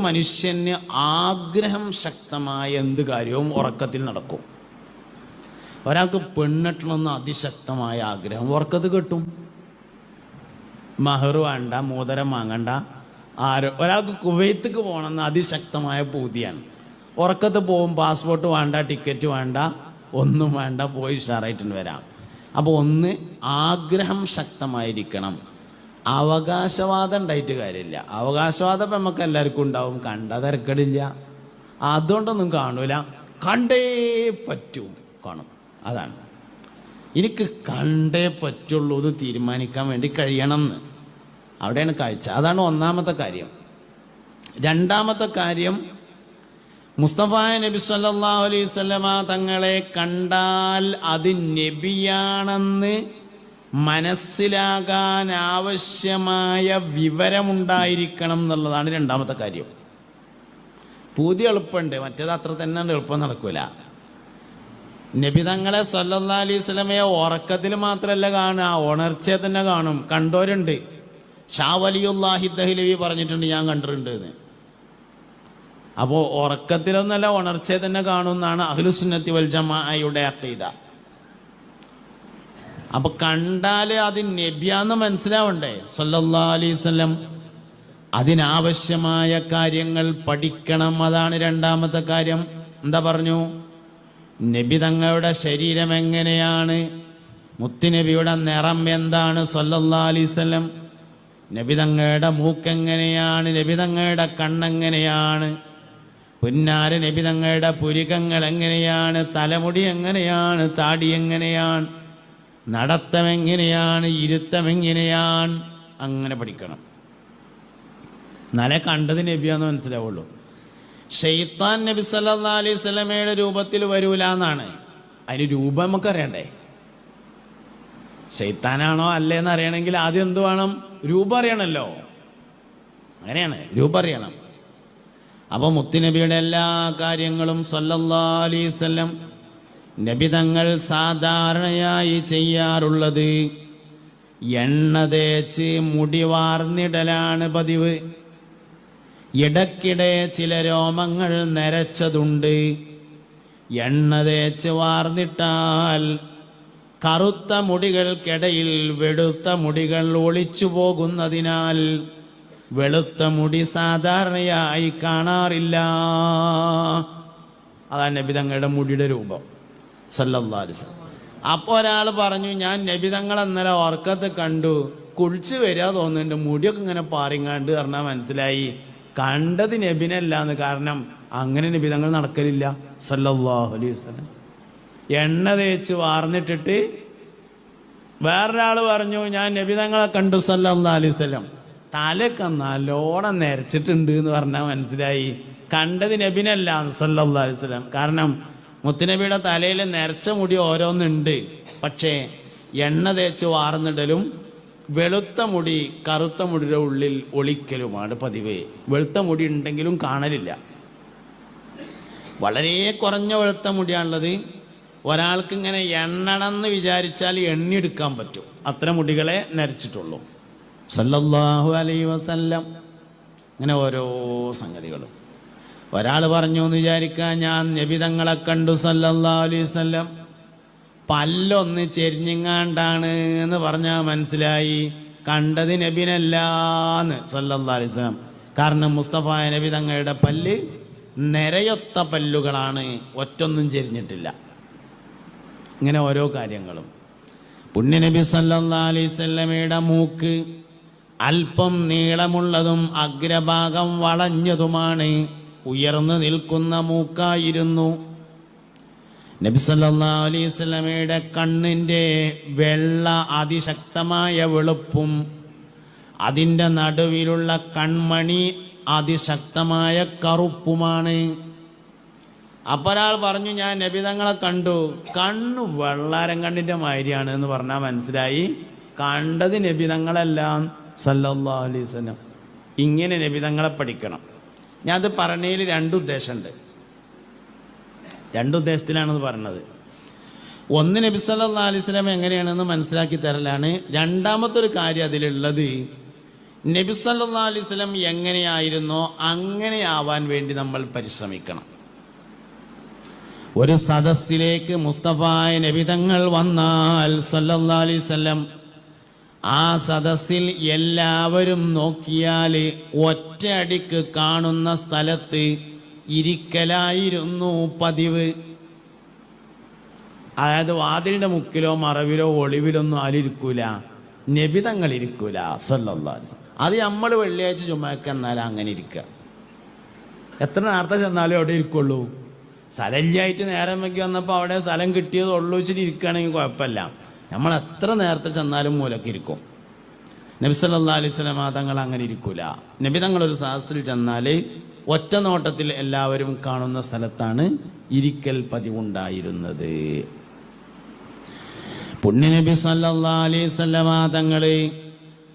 മനുഷ്യന് ആഗ്രഹം ശക്തമായ എന്ത് കാര്യവും ഉറക്കത്തിൽ നടക്കും. ഒരാൾക്ക് പെണ്ണെട്ടണമെന്ന് അതിശക്തമായ ആഗ്രഹം ഉറക്കത്ത് കിട്ടും. മഹർ വേണ്ട, മോതിരം വാങ്ങണ്ട, ഒരാൾക്ക് കുവൈത്തേക്ക് പോകണമെന്ന് അതിശക്തമായ പൂതിയാണ്. ഉറക്കത്ത് പോകും, പാസ്പോർട്ട് വേണ്ട, ടിക്കറ്റ് വേണ്ട, ഒന്നും വേണ്ട, പോയി ഉഷാറായിട്ടുണ്ട് വരാം. അപ്പോൾ ഒന്ന് ആഗ്രഹം ശക്തമായിരിക്കണം. അവകാശവാദം ഉണ്ടായിട്ട് കാര്യമില്ല. അവകാശവാദം ഇപ്പം നമുക്ക് എല്ലാവർക്കും ഉണ്ടാവും, കണ്ട തിരക്കടില്ല, അതുകൊണ്ടൊന്നും കാണൂല. കണ്ടേ പറ്റൂ, കാണും. അതാണ് എനിക്ക് കണ്ടേ പറ്റുള്ളൂ എന്ന് തീരുമാനിക്കാൻ വേണ്ടി കഴിയണം എന്ന്. അവിടെയാണ് കാഴ്ച. അതാണ് ഒന്നാമത്തെ കാര്യം. രണ്ടാമത്തെ കാര്യം, മുസ്തഫ നബി സല്ലല്ലാഹു അലൈഹി വസല്ലമ തങ്ങളെ കണ്ടാൽ അത് നബിയാണെന്ന് മനസ്സിലാകാൻ ആവശ്യമായ വിവരമുണ്ടായിരിക്കണം എന്നുള്ളതാണ് രണ്ടാമത്തെ കാര്യം. പൂതി എളുപ്പമുണ്ട്, മറ്റേത് അത്ര തന്നെ എളുപ്പം നടക്കൂല. നബി തങ്ങളെ സല്ലല്ലാഹു അലൈഹി വസല്ലമയെ ഉറക്കത്തിൽ മാത്രമല്ല കാണുക, ഉണർച്ചയെ തന്നെ കാണും. കണ്ടോരുണ്ട്. ഷാ വലിയുല്ലാഹി ദഹ്ലവി പറഞ്ഞിട്ടുണ്ട്, ഞാൻ കണ്ടിട്ടുണ്ട് എന്ന്. അപ്പോൾ ഉറക്കത്തിലൊന്നല്ല, ഉണർച്ചയെ തന്നെ കാണുമെന്നാണ് അഹ്ലുസുന്നത്തി വൽ ജമാഅയുടെ അഖീദ. അപ്പൊ കണ്ടാല് അത് നബിയാന്ന് മനസ്സിലാവണ്ടേ സല്ലല്ലാഹു അലൈഹി വസല്ലം. അതിനാവശ്യമായ കാര്യങ്ങൾ പഠിക്കണം. അതാണ് രണ്ടാമത്തെ കാര്യം. എന്താ പറഞ്ഞു? നബി തങ്ങളുടെ ശരീരം എങ്ങനെയാണ്, മുത്തുനബിയുടെ നിറം എന്താണ് സല്ലല്ലാഹു അലൈഹി വസല്ലം, നബി തങ്ങളുടെ മൂക്കെങ്ങനെയാണ്, നബി തങ്ങളുടെ കണ്ണെങ്ങനെയാണ്, പുന്നാര നബി തങ്ങളുടെ പുരികങ്ങൾ എങ്ങനെയാണ്, തലമുടി എങ്ങനെയാണ്, താടി എങ്ങനെയാണ്, നടത്തം എങ്ങനെയാണ്, ഇരുത്തം എങ്ങനെയാണ്, അങ്ങനെ പഠിക്കണം. എന്നാലേ കണ്ടത് നബിയാന്ന് മനസ്സിലാവുള്ളൂ. ശൈത്താൻ നബി സല്ലല്ലാഹു അലൈഹി വസല്ലമയുടെ രൂപത്തിൽ വരൂല എന്നാണ്. അതിന് രൂപം നമുക്കറിയണ്ടേ? ശൈത്താനാണോ അല്ലേന്ന് അറിയണമെങ്കിൽ ആദ്യം എന്ത് വേണം? രൂപം അറിയണമല്ലോ. അങ്ങനെയാണ്, രൂപം അറിയണം. അപ്പൊ മുത്തുനബിയുടെ എല്ലാ കാര്യങ്ങളും സല്ലല്ലാഹു അലൈഹി വസല്ലം നബി തങ്ങൾ സാധാരണയായി ചെയ്യാറുള്ളത് എണ്ണ തേച്ച് മുടി വാർന്നിടലാണ് പതിവ്. ഇടയ്ക്കിടെ ചില രോമങ്ങൾ നരച്ചതുണ്ട്. എണ്ണ തേച്ച് വാർന്നിട്ടാൽ കറുത്ത മുടികൾക്കിടയിൽ വെളുത്ത മുടികൾ ഒളിച്ചു പോകുന്നതിനാൽ വെളുത്ത മുടി സാധാരണയായി കാണാറില്ല. അതാണ് നബി തങ്ങളുടെ മുടിയുടെ രൂപം സല്ലല്ലാഹു അലൈഹി വസല്ലം. അപ്പോൾ ഒരാൾ പറഞ്ഞു, ഞാൻ നബി തങ്ങളെ ഇന്നലെ ഉറക്കത്ത് കണ്ടു, കുളിച്ച് വരിക തോന്നുന്നുണ്ട്, മുടിയൊക്കെ ഇങ്ങനെ പാറിങ്ങാണ്ട് പറഞ്ഞാൽ മനസ്സിലായി കണ്ടത് നബിനല്ലാന്ന്. കാരണം അങ്ങനെ നബി തങ്ങൾ നടക്കലില്ല സല്ലല്ലാഹു അലൈഹി വസല്ലം. എണ്ണ തേച്ച് വാർന്നിട്ടിട്ട് വേറൊരാൾ പറഞ്ഞു, ഞാൻ നബി തങ്ങളെ കണ്ടു സല്ലല്ലാഹു അലൈഹി വസല്ലം, തലയൊക്കെ നല്ലോണം നരച്ചിട്ടുണ്ട് എന്ന് പറഞ്ഞാൽ മനസ്സിലായി കണ്ടത് നബിനല്ല സല്ലല്ലാഹു അലൈഹി വസല്ലം. കാരണം മുത്തുനബിയുടെ തലയിൽ നരച്ച മുടി ഓരോന്നുണ്ട്, പക്ഷേ എണ്ണ തേച്ച് വാർന്നിടലും വെളുത്ത മുടി കറുത്ത മുടിയുടെ ഉള്ളിൽ ഒളിക്കലുമാണ് പതിവ്. വെളുത്ത മുടി ഉണ്ടെങ്കിലും കാണലില്ല. വളരെ കുറഞ്ഞ വെളുത്ത മുടിയാണുള്ളത്. ഒരാൾക്ക് ഇങ്ങനെ എണ്ണണമെന്ന് വിചാരിച്ചാൽ എണ്ണിയെടുക്കാൻ പറ്റും, അത്ര മുടികളെ നരച്ചിട്ടുള്ളൂ സല്ലല്ലാഹു അലൈഹി വസല്ലം. ഇങ്ങനെ ഓരോ സംഗതികളും. ഒരാൾ പറഞ്ഞു എന്ന് വിചാരിക്കാൻ, ഞാൻ നബി തങ്ങളെ കണ്ടു സല്ലല്ലാഹു അലൈഹി വസല്ലം, പല്ലൊന്ന് ചെരിഞ്ഞിങ്ങാണ്ടാണ് എന്ന് പറഞ്ഞാൽ മനസ്സിലായി കണ്ടത് നബിനല്ലാന്ന് സല്ലല്ലാഹു അലൈഹി വസല്ലം. കാരണം മുസ്തഫ നബി തങ്ങളുടെ പല്ല് നിരയൊത്ത പല്ലുകളാണ്, ഒറ്റൊന്നും ചെരിഞ്ഞിട്ടില്ല. ഇങ്ങനെ ഓരോ കാര്യങ്ങളും. പുണ്യനബി സല്ലല്ലാഹു അലൈഹി വസല്ലമയുടെ മൂക്ക് അല്പം നീളമുള്ളതും അഗ്രഭാഗം വളഞ്ഞതുമാണ്. ഉയർന്നു നിൽക്കുന്ന മൂക്കായിരുന്നു. നബി സല്ലല്ലാഹു അലൈഹി വസല്ലമയുടെ കണ്ണിൻ്റെ വെള്ള അതിശക്തമായ വെളുപ്പും അതിൻ്റെ നടുവിലുള്ള കൺമണി അതിശക്തമായ കറുപ്പുമാണ്. അപ്പോൾ ഒരാൾ പറഞ്ഞു, ഞാൻ നബി തങ്ങളെ കണ്ടു, കണ്ണു വെള്ളാരം കണ്ണിൻ്റെ മാതിരിയാണ് എന്ന് പറഞ്ഞാൽ മനസ്സിലായി കണ്ടത് നബി തങ്ങളെല്ലാം സല്ലല്ലാഹു അലൈഹി വസല്ലം. ഇങ്ങനെ നബി തങ്ങളെ പഠിക്കണം. ഞാനത് പറഞ്ഞതിൽ രണ്ടുദ്ദേശമുണ്ട്. രണ്ടുദ്ദേശത്തിലാണത് പറഞ്ഞത്. ഒന്ന്, നബി സല്ലല്ലാഹു അലൈഹി വസല്ലം എങ്ങനെയാണെന്ന് മനസ്സിലാക്കി തരലാണ്. രണ്ടാമത്തെ ഒരു കാര്യം അതിലുള്ളത്, നബി സല്ലല്ലാഹു അലൈഹി വസല്ലം എങ്ങനെയായിരുന്നോ അങ്ങനെയാവാൻ വേണ്ടി നമ്മൾ പരിശ്രമിക്കണം. ഒരു സദസ്സിലേക്ക് മുസ്തഫായ നബി തങ്ങൾ വന്നാൽ സല്ലല്ലാഹു അലൈഹി വസല്ലം, ആ സദസ്സിൽ എല്ലാവരും നോക്കിയാൽ ഒറ്റയടിക്ക് കാണുന്ന സ്ഥലത്ത് ഇരിക്കലായിരുന്നു പതിവ്. അതായത് വാതിലിന്റെ മുക്കിലോ മറവിലോ ഒളിവിലൊന്നും ആരിരിക്കൂല, നബി തങ്ങൾ ഇരിക്കൂല സല്ലല്ലാഹു അലൈഹി വസല്ലം. അത് നമ്മൾ വെള്ളിയാഴ്ച ജുമഅക്ക് എന്നാൽ അങ്ങനെ ഇരിക്കുക. എത്ര നേരത്തെ ചെന്നാലും അവിടെ ഇരിക്കുള്ളൂ. സ്ഥലമില്ലായിട്ട് നേരം വയ്ക്കി വന്നപ്പോൾ അവിടെ സ്ഥലം കിട്ടിയത് ഉള്ളൂ വെച്ചിട്ട് ഇരിക്കുകയാണെങ്കിൽ കുഴപ്പമില്ല. നമ്മൾ എത്ര നേരത്തെ ചെന്നാലും മൂലക്ക് ഇരിക്കും. നബി സല്ലല്ലാഹു അലൈഹി വസല്ലം തങ്ങൾ അങ്ങനെ ഇരിക്കൂല. നബി തങ്ങൾ ഒരു സദസ്സിൽ ചെന്നാൽ ഒറ്റ നോട്ടത്തിൽ എല്ലാവരും കാണുന്ന സ്ഥലത്താണ് ഇരിക്കൽ പതിവുണ്ടായിരുന്നത്. പുണ്യനബി സല്ലല്ലാഹു അലൈഹി വസല്ലം തങ്ങൾ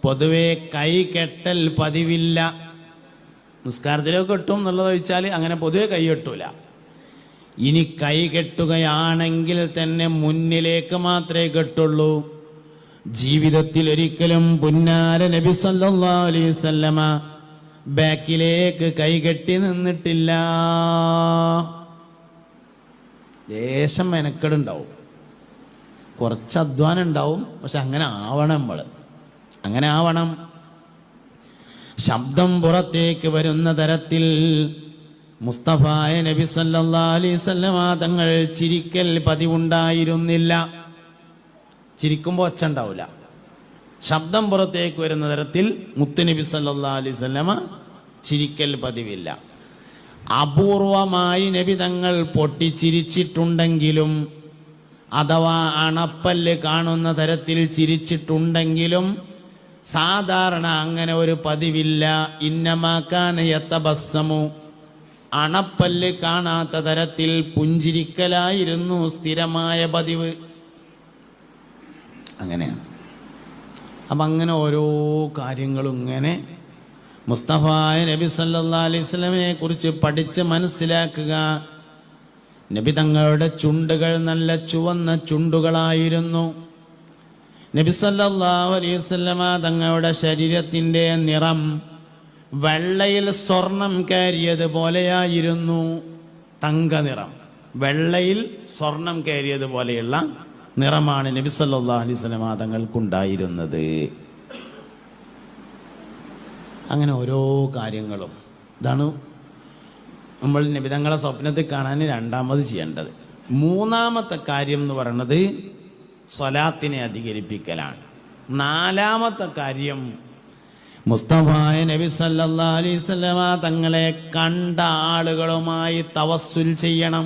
പൊതുവെ കൈ കെട്ടൽ പതിവില്ല. നിസ്കാരത്തിലൊക്കെ കെട്ടും എന്നുള്ളത് വെച്ചാൽ അങ്ങനെ പൊതുവെ കൈ കെട്ടൂല. ഇനി കൈ കെട്ടുകയാണെങ്കിൽ തന്നെ മുന്നിലേക്ക് മാത്രമേ കെട്ടുള്ളൂ. ജീവിതത്തിൽ ഒരിക്കലും പുന്നാര നബി സല്ലല്ലാഹു അലൈഹി വസല്ലമ ബാക്കിലേക്ക് കൈകെട്ടി നിന്നിട്ടില്ല. ലേശം മെനക്കെടുണ്ടാവും, കുറച്ച് അധ്വാനം ഉണ്ടാവും. പക്ഷെ അങ്ങനെ ആവണം, അങ്ങനെ ആവണം. ശബ്ദം പുറത്തേക്ക് വരുന്ന തരത്തിൽ മുസ്തഫായ നബി സല്ലല്ലാഹു അലൈഹി വസല്ലമ തങ്ങൾ ചിരിക്കൽ പതിവുണ്ടായിരുന്നില്ല. ചിരിക്കുമ്പോൾ ഒച്ച ഉണ്ടാവില്ല. ശബ്ദം പുറത്തേക്ക് വരുന്ന തരത്തിൽ മുത്തുനബി സല്ലല്ലാഹു അലൈഹി വസല്ലമ ചിരിക്കൽ പതിവില്ല. അപൂർവമായി നബി തങ്ങൾ പൊട്ടിച്ചിരിച്ചിട്ടുണ്ടെങ്കിലും അഥവാ അണപ്പല്ല് കാണുന്ന തരത്തിൽ ചിരിച്ചിട്ടുണ്ടെങ്കിലും സാധാരണ അങ്ങനെ ഒരു പതിവില്ല. ഇന്നമാ കാന യതബസ്സമു, അണപ്പല്ല് കാണാത്ത തരത്തിൽ പുഞ്ചിരിക്കലായിരുന്നു സ്ഥിരമായ പതിവ്. അങ്ങനെയാണ്. അപ്പം അങ്ങനെ ഓരോ കാര്യങ്ങളും ഇങ്ങനെ മുസ്തഫായ നബി സല്ലല്ലാഹു അലൈഹി വസല്ലമയെ കുറിച്ച് പഠിച്ച് മനസ്സിലാക്കുക. നബി തങ്ങളുടെ ചുണ്ടുകൾ നല്ല ചുവന്ന ചുണ്ടുകളായിരുന്നു. നബി സല്ലല്ലാഹു അലൈഹി വസല്ലമ തങ്ങളുടെ ശരീരത്തിൻ്റെ നിറം വെള്ളയിൽ സ്വർണം കയറിയതുപോലെയായിരുന്നു. തങ്ക നിറം, വെള്ളയിൽ സ്വർണം കയറിയതുപോലെയുള്ള നിറമാണ് നബി സല്ലല്ലാഹു അലൈഹി വസല്ലമ തങ്ങൾക്കുണ്ടായിരുന്നത്. അങ്ങനെ ഓരോ കാര്യങ്ങളും ഇതാണ് നമ്മൾ നബി തങ്ങളെ സ്വപ്നത്തിൽ കാണാൻ രണ്ടാമത് ചെയ്യേണ്ടത്. മൂന്നാമത്തെ കാര്യം എന്ന് പറയുന്നത് സ്വലാത്തിനെ അധികരിപ്പിക്കലാണ്. നാലാമത്തെ കാര്യം മുസ്തഫായ നബി സല്ലല്ലാഹു അലൈഹി വസല്ലമ തങ്ങളെ കണ്ട ആളുകളുമായി തവസ്സുൽ ചെയ്യണം.